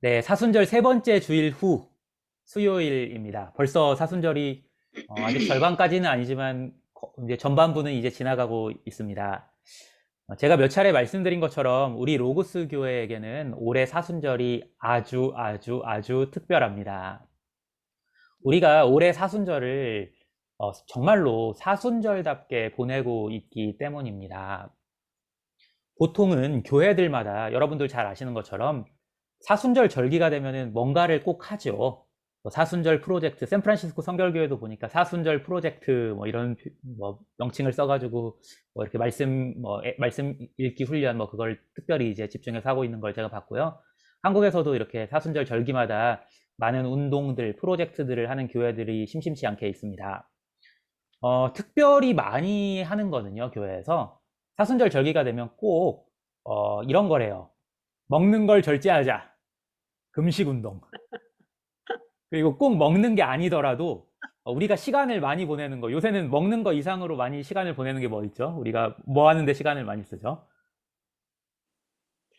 네, 사순절 세 번째 주일 후 수요일입니다. 벌써 사순절이 아직 절반까지는 아니지만 이제 전반부는 이제 지나가고 있습니다. 제가 몇 차례 말씀드린 것처럼 우리 로고스 교회에게는 올해 사순절이 아주 아주 아주 특별합니다. 우리가 올해 사순절을 정말로 사순절답게 보내고 있기 때문입니다. 보통은 교회들마다 여러분들 잘 아시는 것처럼 사순절 절기가 되면은 뭔가를 꼭 하죠. 뭐 사순절 프로젝트, 샌프란시스코 성결교회도 보니까 사순절 프로젝트 뭐 이런 뭐 명칭을 써가지고 뭐 이렇게 말씀 읽기 훈련 뭐 그걸 특별히 이제 집중해서 하고 있는 걸 제가 봤고요. 한국에서도 이렇게 사순절 절기마다 많은 운동들, 프로젝트들을 하는 교회들이 심심치 않게 있습니다. 특별히 많이 하는 거는요, 교회에서 사순절 절기가 되면 꼭 이런 거래요. 먹는 걸 절제하자. 금식 운동. 그리고 꼭 먹는 게 아니더라도 우리가 시간을 많이 보내는 거. 요새는 먹는 거 이상으로 많이 시간을 보내는 게 뭐 있죠? 우리가 뭐 하는데 시간을 많이 쓰죠?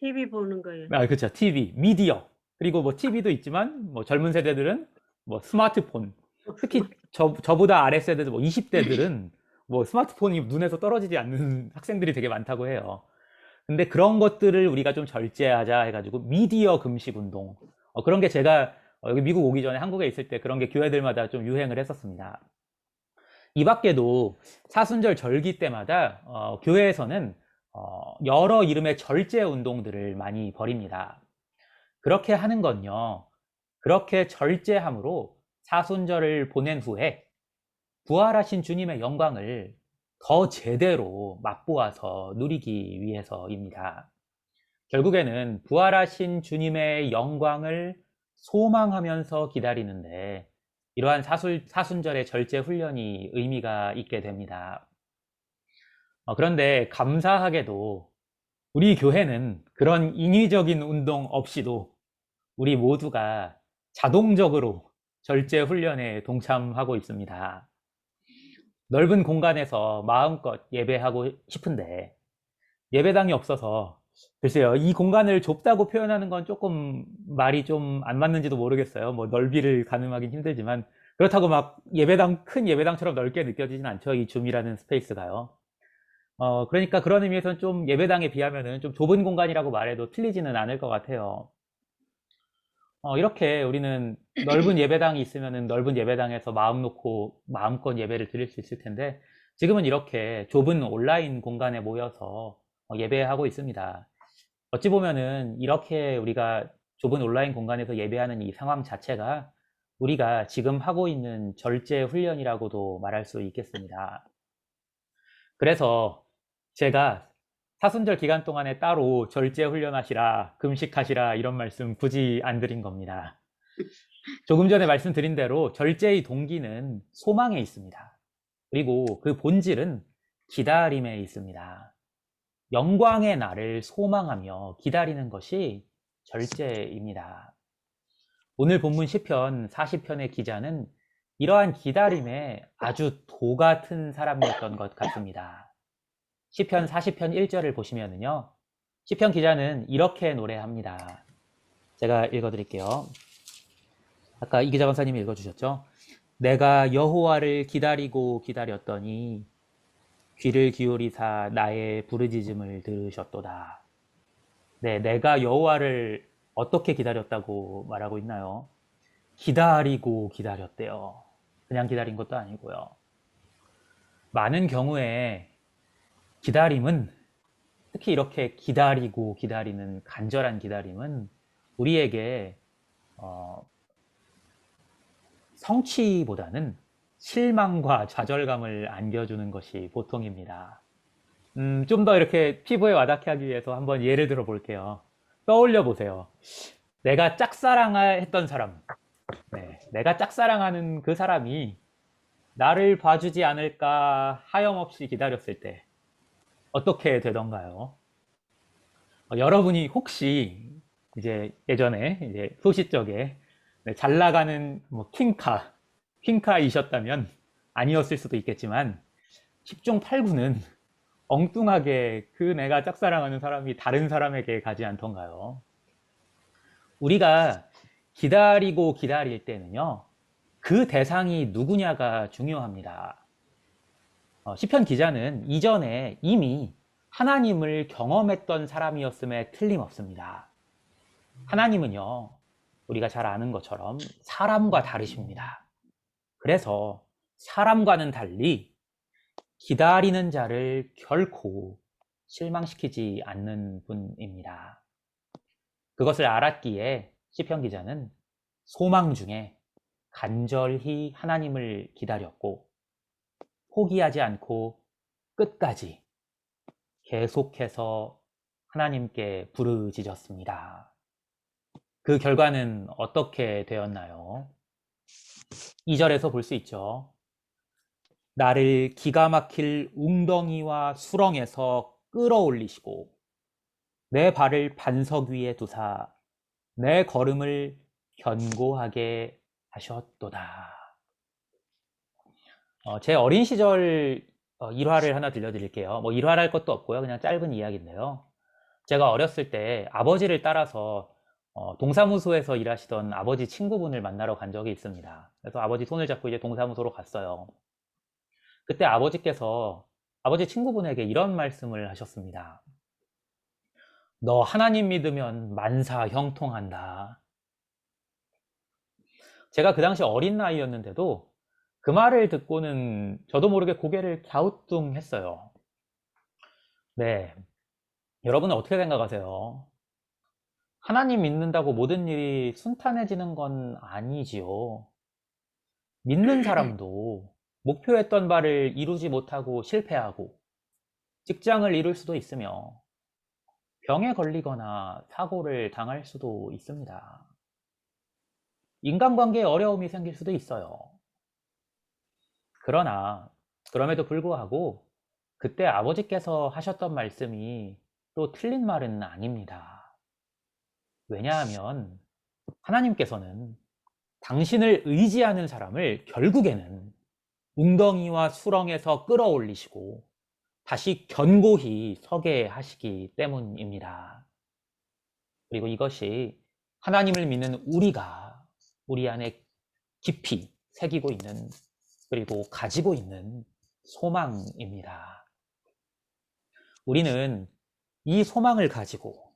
TV 보는 거예요. 아, 그렇죠. TV, 미디어. 그리고 뭐 TV도 있지만 뭐 젊은 세대들은 뭐 스마트폰. 특히 저보다 아래 세대들 뭐 20대들은 뭐 스마트폰이 눈에서 떨어지지 않는 학생들이 되게 많다고 해요. 근데 그런 것들을 우리가 좀 절제하자 해가지고 미디어 금식 운동. 그런 게 제가 여기 미국 오기 전에 한국에 있을 때 그런 게 교회들마다 좀 유행을 했었습니다. 이 밖에도 사순절 절기 때마다 교회에서는 여러 이름의 절제 운동들을 많이 벌입니다. 그렇게 하는 건요. 그렇게 절제함으로 사순절을 보낸 후에 부활하신 주님의 영광을 더 제대로 맛보아서 누리기 위해서입니다. 결국에는 부활하신 주님의 영광을 소망하면서 기다리는데 이러한 사순절의 절제 훈련이 의미가 있게 됩니다. 그런데 감사하게도 우리 교회는 그런 인위적인 운동 없이도 우리 모두가 자동적으로 절제 훈련에 동참하고 있습니다. 넓은 공간에서 마음껏 예배하고 싶은데 예배당이 없어서 글쎄요, 이 공간을 좁다고 표현하는 건 조금 말이 좀 안 맞는지도 모르겠어요. 뭐 넓이를 가늠하긴 힘들지만 그렇다고 막 큰 예배당처럼 넓게 느껴지진 않죠. 이 줌이라는 스페이스가요. 그러니까 그런 의미에서는 좀 예배당에 비하면은 좀 좁은 공간이라고 말해도 틀리지는 않을 것 같아요. 이렇게 우리는 넓은 예배당이 있으면은 넓은 예배당에서 마음 놓고 마음껏 예배를 드릴 수 있을 텐데 지금은 이렇게 좁은 온라인 공간에 모여서 예배하고 있습니다. 어찌 보면은 이렇게 우리가 좁은 온라인 공간에서 예배하는 이 상황 자체가 우리가 지금 하고 있는 절제 훈련이라고도 말할 수 있겠습니다. 그래서 제가 사순절 기간 동안에 따로 절제 훈련하시라, 금식하시라 이런 말씀 굳이 안 드린 겁니다. 조금 전에 말씀드린 대로 절제의 동기는 소망에 있습니다. 그리고 그 본질은 기다림에 있습니다. 영광의 날을 소망하며 기다리는 것이 절제입니다. 오늘 본문 시편 40편의 기자는 이러한 기다림에 아주 도 같은 사람이었던 것 같습니다. 시편 40편 1절을 보시면은요. 시편 기자는 이렇게 노래합니다. 제가 읽어드릴게요. 아까 이기자 강사님이 읽어주셨죠? 내가 여호와를 기다리고 기다렸더니 귀를 기울이사 나의 부르짖음을 들으셨도다. 네, 내가 여호와를 어떻게 기다렸다고 말하고 있나요? 기다리고 기다렸대요. 그냥 기다린 것도 아니고요. 많은 경우에 기다림은 특히 이렇게 기다리고 기다리는 간절한 기다림은 우리에게 어, 성취보다는 실망과 좌절감을 안겨주는 것이 보통입니다. 좀 더 이렇게 피부에 와닿게 하기 위해서 한번 예를 들어 볼게요. 떠올려 보세요. 내가 짝사랑했던 사람, 네, 내가 짝사랑하는 그 사람이 나를 봐주지 않을까 하염없이 기다렸을 때 어떻게 되던가요? 여러분이 혹시 이제 예전에 이제 소시적에 네, 잘 나가는 뭐 퀸카이셨다면 아니었을 수도 있겠지만 10중 8구는 엉뚱하게 그 내가 짝사랑하는 사람이 다른 사람에게 가지 않던가요? 우리가 기다리고 기다릴 때는요, 그 대상이 누구냐가 중요합니다. 시편 기자는 이전에 이미 하나님을 경험했던 사람이었음에 틀림없습니다. 하나님은요, 우리가 잘 아는 것처럼 사람과 다르십니다. 그래서 사람과는 달리 기다리는 자를 결코 실망시키지 않는 분입니다. 그것을 알았기에 시편 기자는 소망 중에 간절히 하나님을 기다렸고 포기하지 않고 끝까지 계속해서 하나님께 부르짖었습니다. 그 결과는 어떻게 되었나요? 2절에서 볼 수 있죠. 나를 기가 막힐 웅덩이와 수렁에서 끌어올리시고 내 발을 반석 위에 두사 내 걸음을 견고하게 하셨도다. 제 어린 시절 일화를 하나 들려드릴게요. 뭐 일화랄 것도 없고요. 그냥 짧은 이야기인데요. 제가 어렸을 때 아버지를 따라서 동사무소에서 일하시던 아버지 친구분을 만나러 간 적이 있습니다. 그래서 아버지 손을 잡고 이제 동사무소로 갔어요. 그때 아버지께서 아버지 친구분에게 이런 말씀을 하셨습니다. 너 하나님 믿으면 만사 형통한다. 제가 그 당시 어린 나이였는데도 그 말을 듣고는 저도 모르게 고개를 갸우뚱했어요. 네, 여러분은 어떻게 생각하세요? 하나님 믿는다고 모든 일이 순탄해지는 건 아니지요. 믿는 사람도 목표했던 바를 이루지 못하고 실패하고 직장을 잃을 수도 있으며 병에 걸리거나 사고를 당할 수도 있습니다. 인간관계에 어려움이 생길 수도 있어요. 그러나 그럼에도 불구하고 그때 아버지께서 하셨던 말씀이 또 틀린 말은 아닙니다. 왜냐하면 하나님께서는 당신을 의지하는 사람을 결국에는 웅덩이와 수렁에서 끌어올리시고 다시 견고히 서게 하시기 때문입니다. 그리고 이것이 하나님을 믿는 우리가 우리 안에 깊이 새기고 있는 그리고 가지고 있는 소망입니다. 우리는 이 소망을 가지고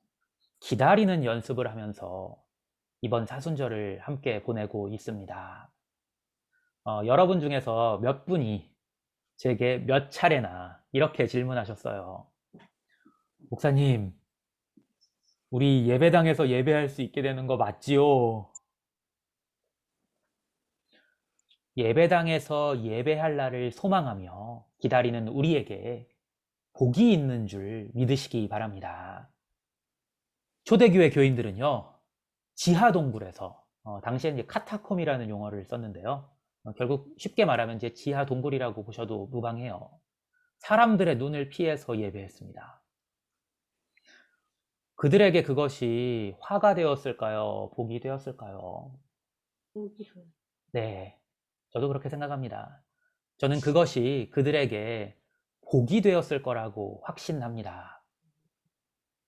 기다리는 연습을 하면서 이번 사순절을 함께 보내고 있습니다. 여러분 중에서 몇 분이 제게 몇 차례나 이렇게 질문하셨어요. 목사님, 우리 예배당에서 예배할 수 있게 되는 거 맞지요? 예배당에서 예배할 날을 소망하며 기다리는 우리에게 복이 있는 줄 믿으시기 바랍니다. 초대교회 교인들은요, 지하동굴에서, 당시에 이제 카타콤이라는 용어를 썼는데요. 결국 쉽게 말하면 이제 지하동굴이라고 보셔도 무방해요. 사람들의 눈을 피해서 예배했습니다. 그들에게 그것이 화가 되었을까요? 복이 되었을까요? 네, 저도 그렇게 생각합니다. 저는 그것이 그들에게 복이 되었을 거라고 확신합니다.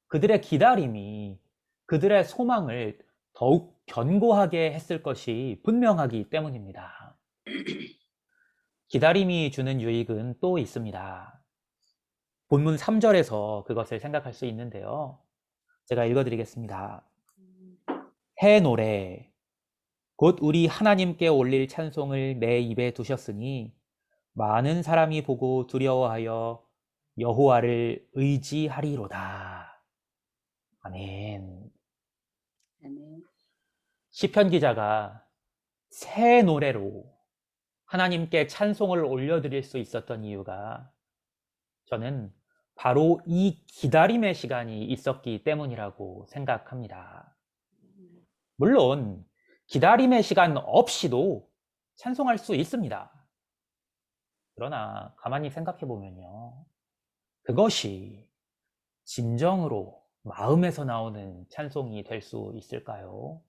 그들의 기다림이 그들의 소망을 더욱 견고하게 했을 것이 분명하기 때문입니다. 기다림이 주는 유익은 또 있습니다. 본문 3절에서 그것을 생각할 수 있는데요. 제가 읽어드리겠습니다. 해 노래 곧 우리 하나님께 올릴 찬송을 내 입에 두셨으니 많은 사람이 보고 두려워하여 여호와를 의지하리로다. 아멘. 시편 기자가 새 노래로 하나님께 찬송을 올려드릴 수 있었던 이유가 저는 바로 이 기다림의 시간이 있었기 때문이라고 생각합니다. 물론 기다림의 시간 없이도 찬송할 수 있습니다. 그러나 가만히 생각해 보면요. 그것이 진정으로 마음에서 나오는 찬송이 될 수 있을까요?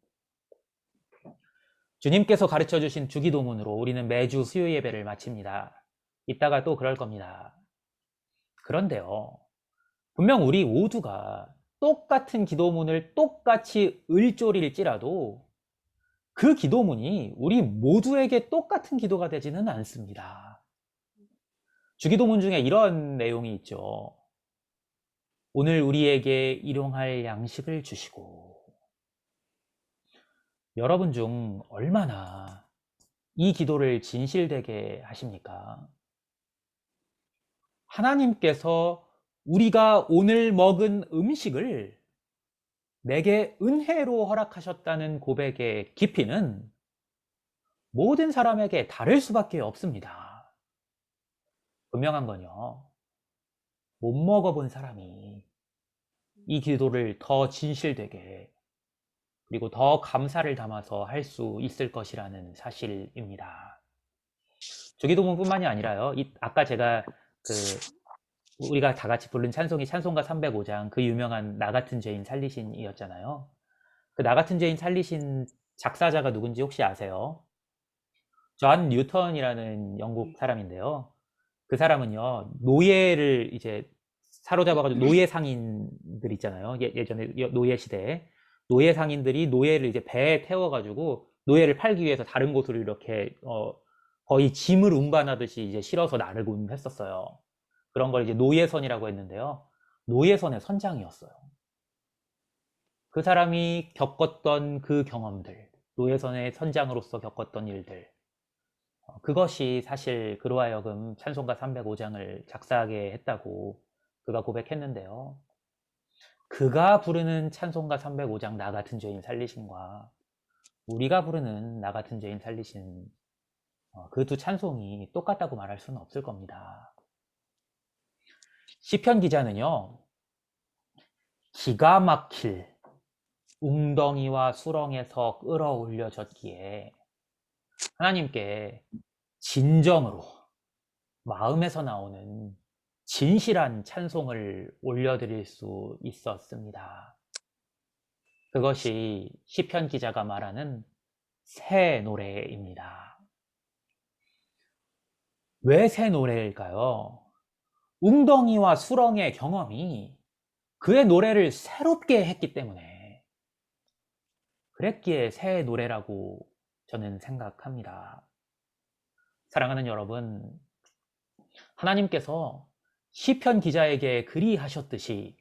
주님께서 가르쳐 주신 주기도문으로 우리는 매주 수요 예배를 마칩니다. 이따가 또 그럴 겁니다. 그런데요. 분명 우리 모두가 똑같은 기도문을 똑같이 을조릴지라도 그 기도문이 우리 모두에게 똑같은 기도가 되지는 않습니다. 주기도문 중에 이런 내용이 있죠. 오늘 우리에게 일용할 양식을 주시고. 여러분 중 얼마나 이 기도를 진실되게 하십니까? 하나님께서 우리가 오늘 먹은 음식을 내게 은혜로 허락하셨다는 고백의 깊이는 모든 사람에게 다를 수밖에 없습니다. 분명한 건요, 못 먹어본 사람이 이 기도를 더 진실되게 그리고 더 감사를 담아서 할 수 있을 것이라는 사실입니다. 주기도문뿐만이 아니라요, 아까 제가 우리가 다 같이 부른 찬송이 찬송가 305장, 그 유명한 나 같은 죄인 살리신이었잖아요. 그 나 같은 죄인 살리신 작사자가 누군지 혹시 아세요? 존 뉴턴이라는 영국 사람인데요. 그 사람은요, 노예를 이제 사로잡아가지고 노예 상인들 있잖아요. 예전에 노예 시대에 노예 상인들이 노예를 이제 배에 태워가지고 노예를 팔기 위해서 다른 곳으로 이렇게 거의 짐을 운반하듯이 이제 실어서 나르곤 했었어요. 그런 걸 이제 노예선이라고 했는데요. 노예선의 선장이었어요. 그 사람이 겪었던 그 경험들, 노예선의 선장으로서 겪었던 일들, 그것이 사실 그로 하여금 찬송가 305장을 작사하게 했다고 그가 고백했는데요. 그가 부르는 찬송가 305장 나 같은 죄인 살리신과 우리가 부르는 나 같은 죄인 살리신, 그 두 찬송이 똑같다고 말할 수는 없을 겁니다. 시편 기자는요, 기가 막힐 웅덩이와 수렁에서 끌어올려졌기에 하나님께 진정으로 마음에서 나오는 진실한 찬송을 올려드릴 수 있었습니다. 그것이 시편 기자가 말하는 새 노래입니다. 왜 새 노래일까요? 웅덩이와 수렁의 경험이 그의 노래를 새롭게 했기 때문에 그랬기에 새 노래라고 저는 생각합니다. 사랑하는 여러분, 하나님께서 시편 기자에게 그리하셨듯이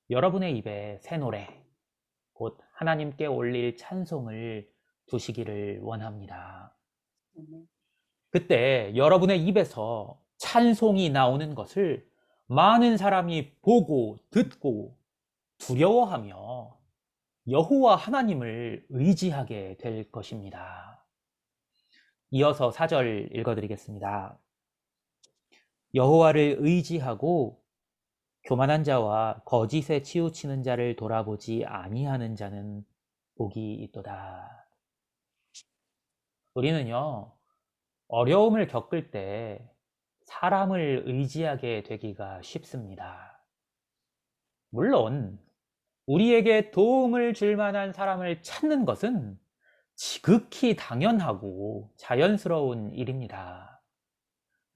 여러분의 입에 새 노래, 곧 하나님께 올릴 찬송을 두시기를 원합니다. 그때 여러분의 입에서 찬송이 나오는 것을 많은 사람이 보고 듣고 두려워하며 여호와 하나님을 의지하게 될 것입니다. 이어서 4절 읽어드리겠습니다. 여호와를 의지하고 교만한 자와 거짓에 치우치는 자를 돌아보지 아니하는 자는 복이 있도다. 우리는요, 어려움을 겪을 때 사람을 의지하게 되기가 쉽습니다. 물론 우리에게 도움을 줄 만한 사람을 찾는 것은 지극히 당연하고 자연스러운 일입니다.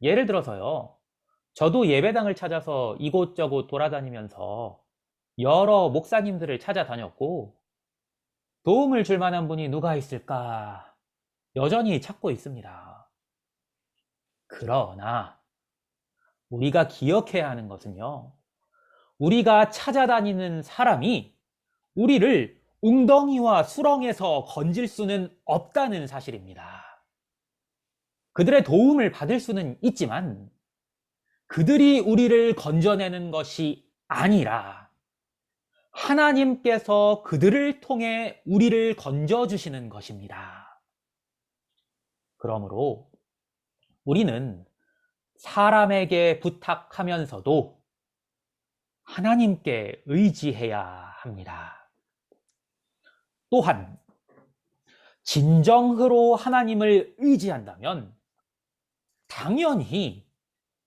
예를 들어서요, 저도 예배당을 찾아서 이곳저곳 돌아다니면서 여러 목사님들을 찾아다녔고 도움을 줄 만한 분이 누가 있을까 여전히 찾고 있습니다. 그러나 우리가 기억해야 하는 것은요, 우리가 찾아다니는 사람이 우리를 웅덩이와 수렁에서 건질 수는 없다는 사실입니다. 그들의 도움을 받을 수는 있지만 그들이 우리를 건져내는 것이 아니라 하나님께서 그들을 통해 우리를 건져주시는 것입니다. 그러므로 우리는 사람에게 부탁하면서도 하나님께 의지해야 합니다. 또한 진정으로 하나님을 의지한다면 당연히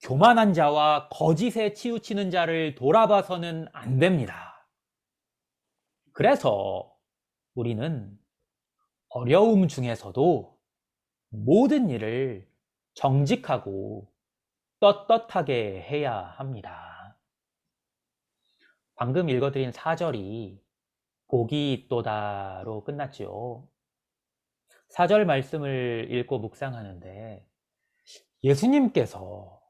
교만한 자와 거짓에 치우치는 자를 돌아봐서는 안 됩니다. 그래서 우리는 어려움 중에서도 모든 일을 정직하고 떳떳하게 해야 합니다. 방금 읽어드린 4절이 복이 있도다로 끝났지요. 4절 말씀을 읽고 묵상하는데 예수님께서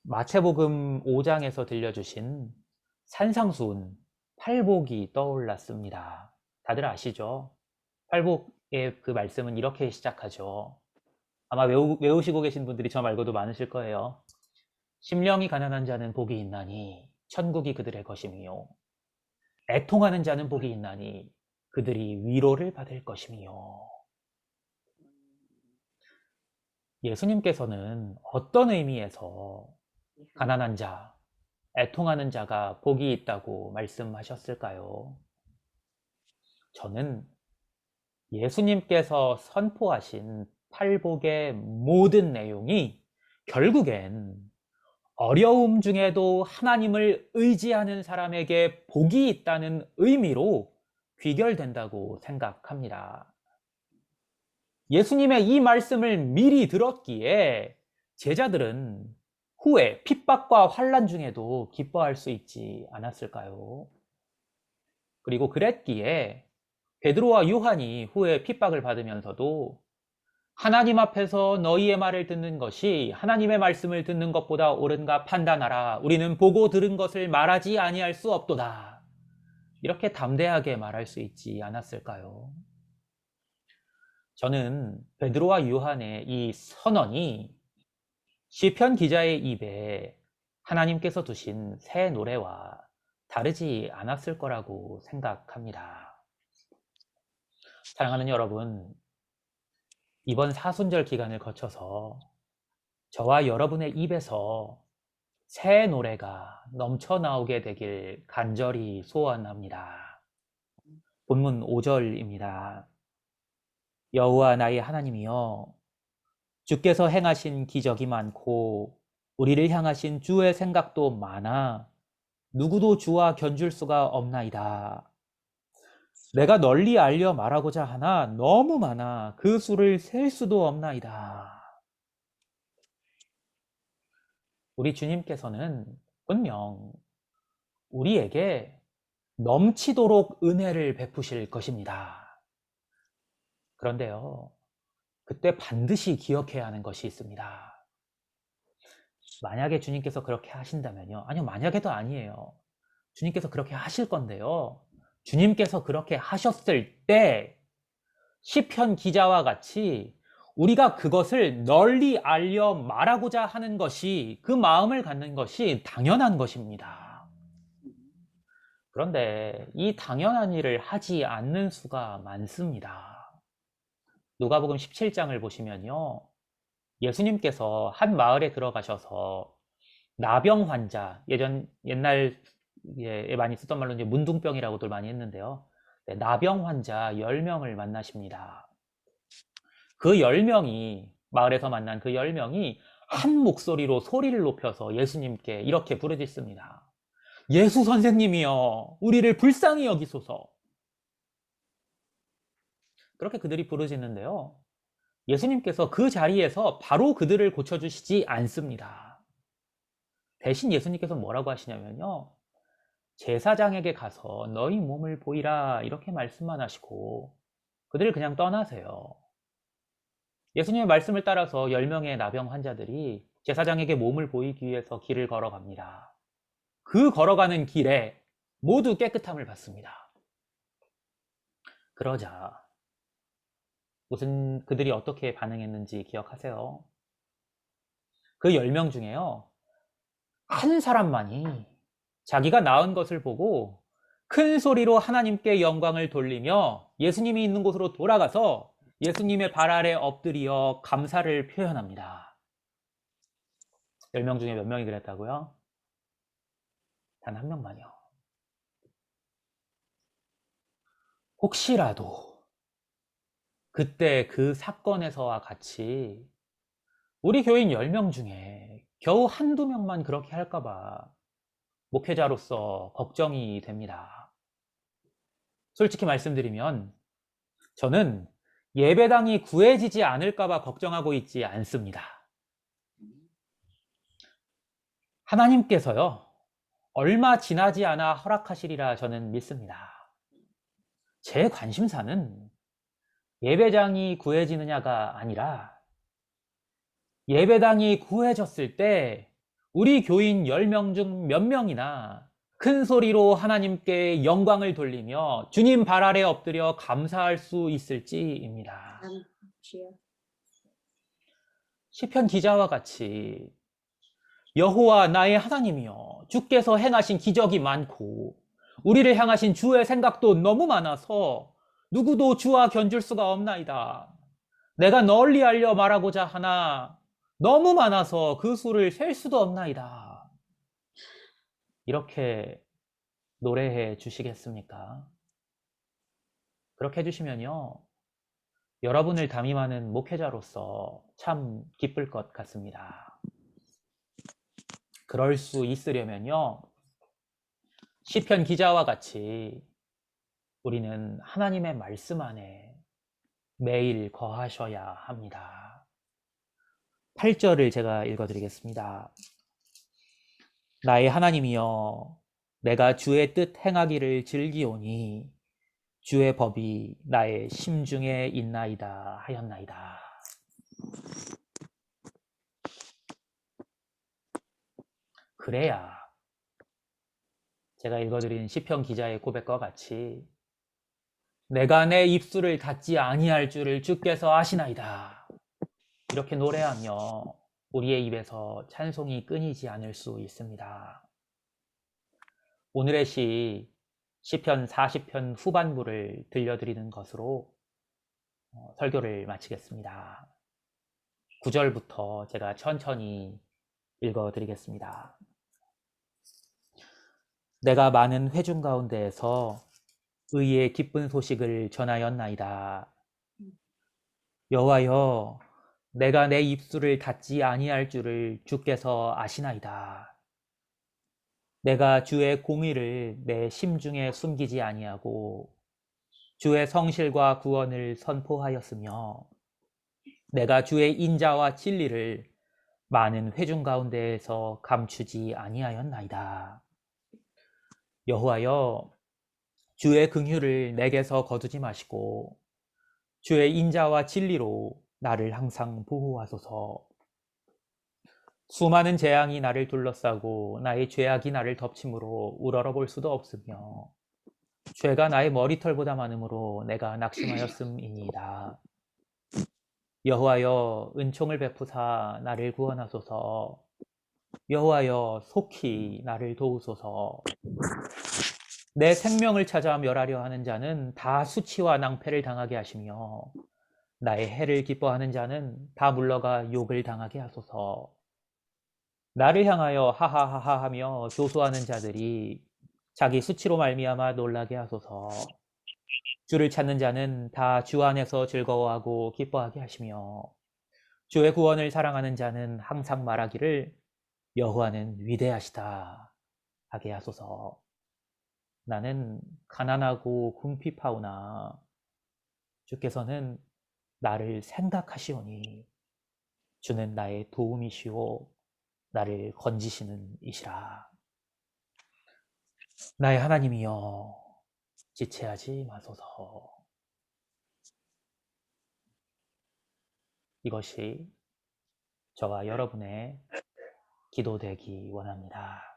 마태복음 5장에서 들려주신 산상수훈 팔복이 떠올랐습니다. 다들 아시죠? 팔복의 그 말씀은 이렇게 시작하죠. 아마 외우시고 계신 분들이 저 말고도 많으실 거예요. 심령이 가난한 자는 복이 있나니 천국이 그들의 것이며 애통하는 자는 복이 있나니 그들이 위로를 받을 것이며. 예수님께서는 어떤 의미에서 가난한 자, 애통하는 자가 복이 있다고 말씀하셨을까요? 저는 예수님께서 선포하신 팔복의 모든 내용이 결국엔 어려움 중에도 하나님을 의지하는 사람에게 복이 있다는 의미로 귀결된다고 생각합니다. 예수님의 이 말씀을 미리 들었기에 제자들은 후에 핍박과 환난 중에도 기뻐할 수 있지 않았을까요? 그리고 그랬기에 베드로와 요한이 후에 핍박을 받으면서도 하나님 앞에서 너희의 말을 듣는 것이 하나님의 말씀을 듣는 것보다 옳은가 판단하라. 우리는 보고 들은 것을 말하지 아니할 수 없도다. 이렇게 담대하게 말할 수 있지 않았을까요? 저는 베드로와 요한의 이 선언이 시편 기자의 입에 하나님께서 두신 새 노래와 다르지 않았을 거라고 생각합니다. 사랑하는 여러분, 이번 사순절 기간을 거쳐서 저와 여러분의 입에서 새 노래가 넘쳐나오게 되길 간절히 소원합니다. 본문 5절입니다. 여호와 나의 하나님이여, 주께서 행하신 기적이 많고 우리를 향하신 주의 생각도 많아 누구도 주와 견줄 수가 없나이다. 내가 널리 알려 말하고자 하나 너무 많아 그 수를 셀 수도 없나이다. 우리 주님께서는 분명 우리에게 넘치도록 은혜를 베푸실 것입니다. 그런데요, 그때 반드시 기억해야 하는 것이 있습니다. 만약에 주님께서 그렇게 하신다면요. 아니요, 만약에도 아니에요. 주님께서 그렇게 하실 건데요. 주님께서 그렇게 하셨을 때 시편 기자와 같이 우리가 그것을 널리 알려 말하고자 하는 것이, 그 마음을 갖는 것이 당연한 것입니다. 그런데 이 당연한 일을 하지 않는 수가 많습니다. 누가복음 17장을 보시면요, 예수님께서 한 마을에 들어가셔서 나병 환자, 옛날에 많이 쓰던 말로 이제 문둥병이라고들 많이 했는데요. 네, 나병 환자 10명을 만나십니다. 그 10명이, 마을에서 만난 그 10명이 한 목소리로 소리를 높여서 예수님께 이렇게 부르짖습니다. 예수 선생님이여, 우리를 불쌍히 여기소서. 그렇게 그들이 부르짖는데요, 예수님께서 그 자리에서 바로 그들을 고쳐주시지 않습니다. 대신 예수님께서 뭐라고 하시냐면요, 제사장에게 가서 너희 몸을 보이라 이렇게 말씀만 하시고 그들을 그냥 떠나세요. 예수님의 말씀을 따라서 10명의 나병 환자들이 제사장에게 몸을 보이기 위해서 길을 걸어갑니다. 그 걸어가는 길에 모두 깨끗함을 받습니다. 그러자 무슨 그들이 어떻게 반응했는지 기억하세요? 그 10명 중에요, 한 사람만이 자기가 나은 것을 보고 큰 소리로 하나님께 영광을 돌리며 예수님이 있는 곳으로 돌아가서 예수님의 발 아래 엎드려 감사를 표현합니다. 10명 중에 몇 명이 그랬다고요? 단 한 명만요. 혹시라도 그때 그 사건에서와 같이 우리 교인 10명 중에 겨우 한두 명만 그렇게 할까봐 목회자로서 걱정이 됩니다. 솔직히 말씀드리면 저는 예배당이 구해지지 않을까봐 걱정하고 있지 않습니다. 하나님께서요, 얼마 지나지 않아 허락하시리라 저는 믿습니다. 제 관심사는 예배당이 구해지느냐가 아니라 예배당이 구해졌을 때 우리 교인 10명 중 몇 명이나 큰 소리로 하나님께 영광을 돌리며 주님 발 아래 엎드려 감사할 수 있을지입니다. 시편 기자와 같이 여호와 나의 하나님이여 주께서 행하신 기적이 많고 우리를 향하신 주의 생각도 너무 많아서 누구도 주와 견줄 수가 없나이다. 내가 널리 알려 말하고자 하나 너무 많아서 그 수를 셀 수도 없나이다. 이렇게 노래해 주시겠습니까? 그렇게 해주시면요, 여러분을 담임하는 목회자로서 참 기쁠 것 같습니다. 그럴 수 있으려면요, 시편 기자와 같이 우리는 하나님의 말씀 안에 매일 거하셔야 합니다. 8절을 제가 읽어드리겠습니다. 나의 하나님이여 내가 주의 뜻 행하기를 즐기오니 주의 법이 나의 심중에 있나이다 하였나이다. 그래야 제가 읽어드린 시편 기자의 고백과 같이 내가 내 입술을 닫지 아니할 줄을 주께서 아시나이다. 이렇게 노래하며 우리의 입에서 찬송이 끊이지 않을 수 있습니다. 오늘의 시편 40편 후반부를 들려드리는 것으로 설교를 마치겠습니다. 9절부터 제가 천천히 읽어드리겠습니다. 내가 많은 회중 가운데에서 의의 기쁜 소식을 전하였나이다. 여호와여 내가 내 입술을 닫지 아니할 줄을 주께서 아시나이다. 내가 주의 공의를 내 심중에 숨기지 아니하고 주의 성실과 구원을 선포하였으며 내가 주의 인자와 진리를 많은 회중 가운데에서 감추지 아니하였나이다. 여호와여 주의 긍휼을 내게서 거두지 마시고 주의 인자와 진리로 나를 항상 보호하소서. 수많은 재앙이 나를 둘러싸고 나의 죄악이 나를 덮침으로 우러러볼 수도 없으며 죄가 나의 머리털보다 많으므로 내가 낙심하였음이니이다. 여호와여 은총을 베푸사 나를 구원하소서. 여호와여 속히 나를 도우소서. 내 생명을 찾아 멸하려 하는 자는 다 수치와 낭패를 당하게 하시며 나의 해를 기뻐하는 자는 다 물러가 욕을 당하게 하소서. 나를 향하여 하하하하 하며 교수하는 자들이 자기 수치로 말미암아 놀라게 하소서. 주를 찾는 자는 다 주 안에서 즐거워하고 기뻐하게 하시며 주의 구원을 사랑하는 자는 항상 말하기를 여호와는 위대하시다 하게 하소서. 나는 가난하고 궁핍하오나 주께서는 나를 생각하시오니 주는 나의 도움이시오 나를 건지시는 이시라. 나의 하나님이여 지체하지 마소서. 이것이 저와 여러분의 기도되기 원합니다.